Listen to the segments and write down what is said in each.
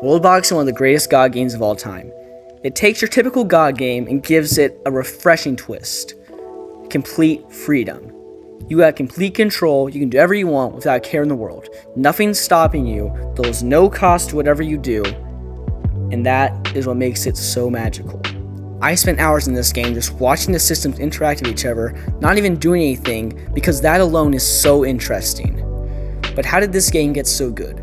Worldbox is one of the greatest God games of all time. It takes your typical God game and gives it a refreshing twist. Complete freedom. You have complete control, you can do whatever you want without a care in the world. Nothing's stopping you, there's no cost to whatever you do, and that is what makes it so magical. I spent hours in this game just watching the systems interact with each other, not even doing anything, because that alone is so interesting. But how did this game get so good?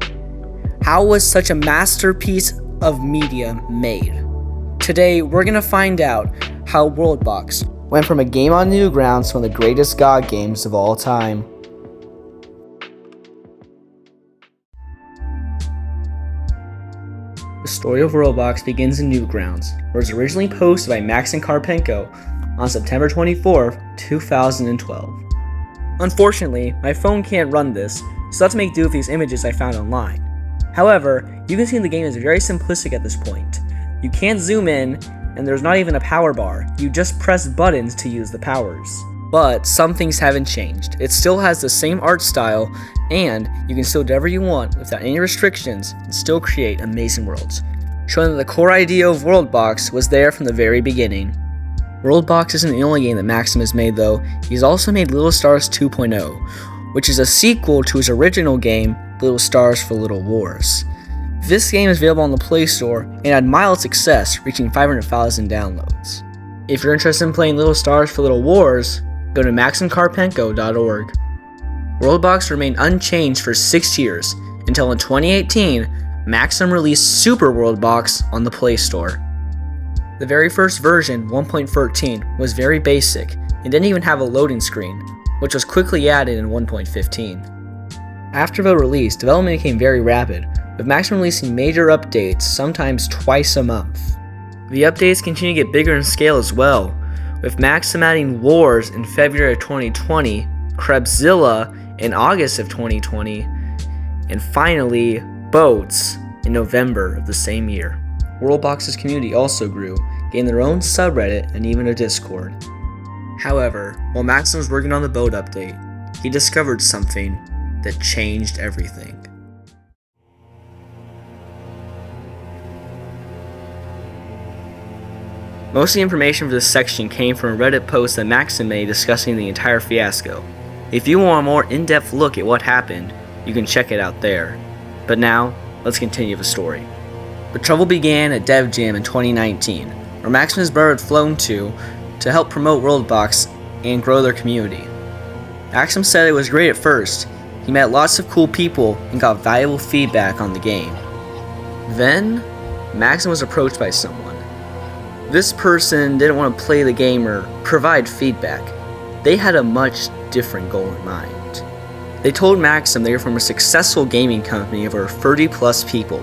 How was such a masterpiece of media made? Today, we're going to find out how Worldbox went from a game on Newgrounds to one of the greatest God games of all time. The story of Worldbox begins in Newgrounds, where it was originally posted by Maxim Karpenko on September 24, 2012. Unfortunately, my phone can't run this, so I have to make do with these images I found online. However, you can see the game is very simplistic at this point. You can't zoom in, and there's not even a power bar. You just press buttons to use the powers. But some things haven't changed. It still has the same art style, and you can still do whatever you want without any restrictions and still create amazing worlds, showing that the core idea of Worldbox was there from the very beginning. Worldbox isn't the only game that Maxim has made though. He's also made Little Stars 2.0, which is a sequel to his original game, Little Stars for Little Wars. This game is available on the Play Store and had mild success, reaching 500,000 downloads. If you're interested in playing Little Stars for Little Wars, go to maximkarpenko.org. Worldbox remained unchanged for 6 years, until in 2018, Maxim released Super Worldbox on the Play Store. The very first version, 1.13, was very basic and didn't even have a loading screen, which was quickly added in 1.15. After the release, development became very rapid, with Maxim releasing major updates sometimes twice a month. The updates continue to get bigger in scale as well, with Maxim adding Wars in February of 2020, Krebzilla in August of 2020, and finally, Boats in November of the same year. Worldbox's community also grew, gaining their own subreddit and even a Discord. However, while Maxim was working on the boat update, he discovered something that changed everything. Most of the information for this section came from a Reddit post that Maxim made discussing the entire fiasco. If you want a more in-depth look at what happened, you can check it out there. But now, let's continue the story. The trouble began at Dev Jam in 2019, where Maxim and his brother had flown to help promote Worldbox and grow their community. Maxim said it was great at first. He met lots of cool people and got valuable feedback on the game. Then, Maxim was approached by someone. This person didn't want to play the game or provide feedback. They had a much different goal in mind. They told Maxim they were from a successful gaming company of over 30 plus people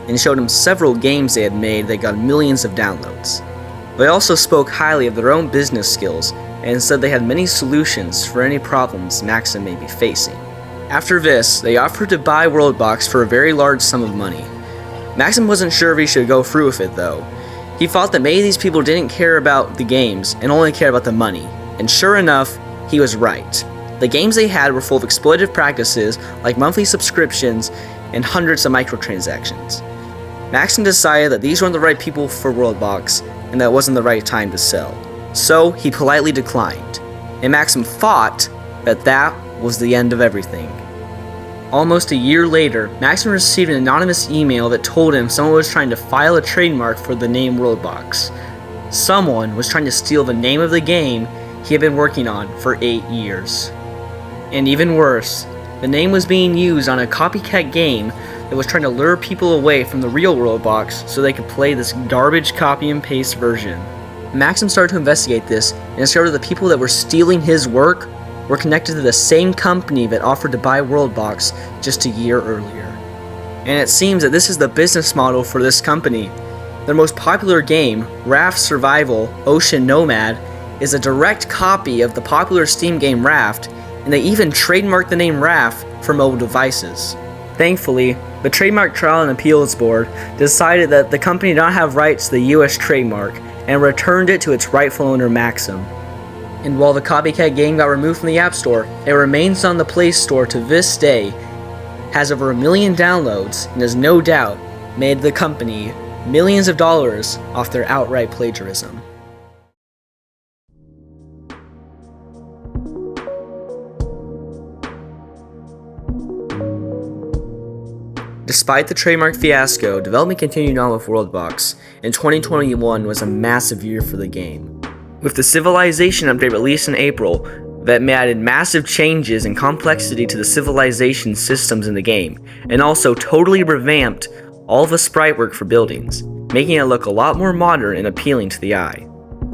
and showed him several games they had made that got millions of downloads. They also spoke highly of their own business skills and said they had many solutions for any problems Maxim may be facing. After this, they offered to buy Worldbox for a very large sum of money. Maxim wasn't sure if he should go through with it though. He thought that maybe these people didn't care about the games and only cared about the money. And sure enough, he was right. The games they had were full of exploitative practices like monthly subscriptions and hundreds of microtransactions. Maxim decided that these weren't the right people for Worldbox and that it wasn't the right time to sell. So he politely declined. And Maxim thought that that was the end of everything. Almost a year later, Maxim received an anonymous email that told him someone was trying to file a trademark for the name Worldbox. Someone was trying to steal the name of the game he had been working on for 8 years. And even worse, the name was being used on a copycat game that was trying to lure people away from the real Worldbox so they could play this garbage copy and paste version. Maxim started to investigate this and discovered that the people that were stealing his work were connected to the same company that offered to buy Worldbox just a year earlier. And it seems that this is the business model for this company. Their most popular game, Raft Survival Ocean Nomad, is a direct copy of the popular Steam game Raft, and they even trademarked the name Raft for mobile devices. Thankfully, the Trademark Trial and Appeals Board decided that the company did not have rights to the US trademark and returned it to its rightful owner Maxim. And while the copycat game got removed from the App Store, it remains on the Play Store to this day, has over 1 million downloads, and is no doubt made the company millions of dollars off their outright plagiarism. Despite the trademark fiasco, development continued on with Worldbox, and 2021 was a massive year for the game. With the Civilization update released in April, that added massive changes and complexity to the civilization systems in the game, and also totally revamped all the sprite work for buildings, making it look a lot more modern and appealing to the eye.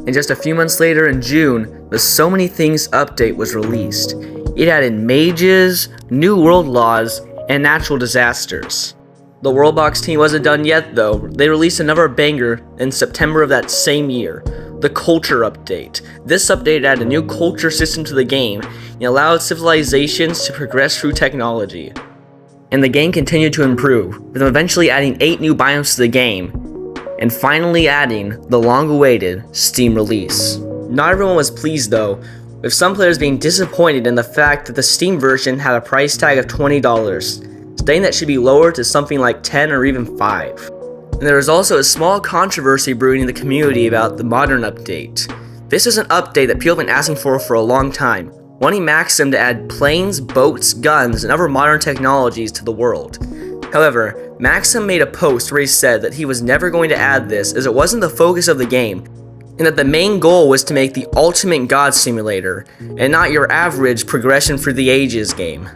And just a few months later in June, the So Many Things update was released. It added mages, new world laws, and natural disasters. The Worldbox team wasn't done yet though. They released another banger in September of that same year, the Culture Update. This update added a new culture system to the game and allowed civilizations to progress through technology. And the game continued to improve, with them eventually adding 8 new biomes to the game, and finally adding the long-awaited Steam release. Not everyone was pleased though, with some players being disappointed in the fact that the Steam version had a price tag of $20, stating that should be lowered to something like $10 or even $5. And there was also a small controversy brewing in the community about the Modern update. This is an update that people have been asking for a long time, wanting Maxim to add planes, boats, guns, and other modern technologies to the world. However, Maxim made a post where he said that he was never going to add this as it wasn't the focus of the game, and that the main goal was to make the ultimate god simulator, and not your average progression through the ages game.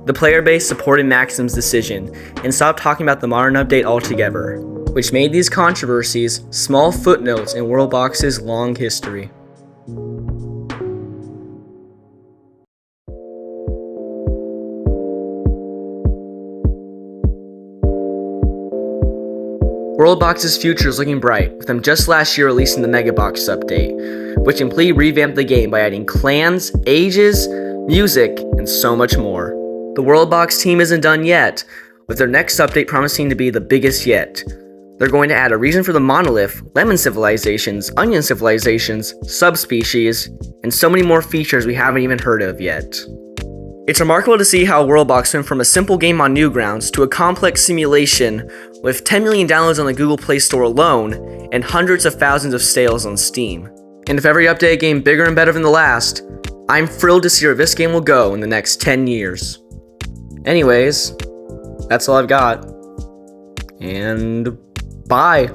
The player base supported Maxim's decision, and stopped talking about the Modern update altogether, which made these controversies small footnotes in Worldbox's long history. Worldbox's future is looking bright, with them just last year releasing the Megabox update, which completely revamped the game by adding clans, ages, music, and so much more. The Worldbox team isn't done yet, with their next update promising to be the biggest yet. They're going to add a reason for the monolith, lemon civilizations, onion civilizations, subspecies, and so many more features we haven't even heard of yet. It's remarkable to see how Worldbox went from a simple game on Newgrounds to a complex simulation with 10 million downloads on the Google Play Store alone and hundreds of thousands of sales on Steam. And if every update game bigger and better than the last, I'm thrilled to see where this game will go in the next 10 years. Anyways, that's all I've got. And bye.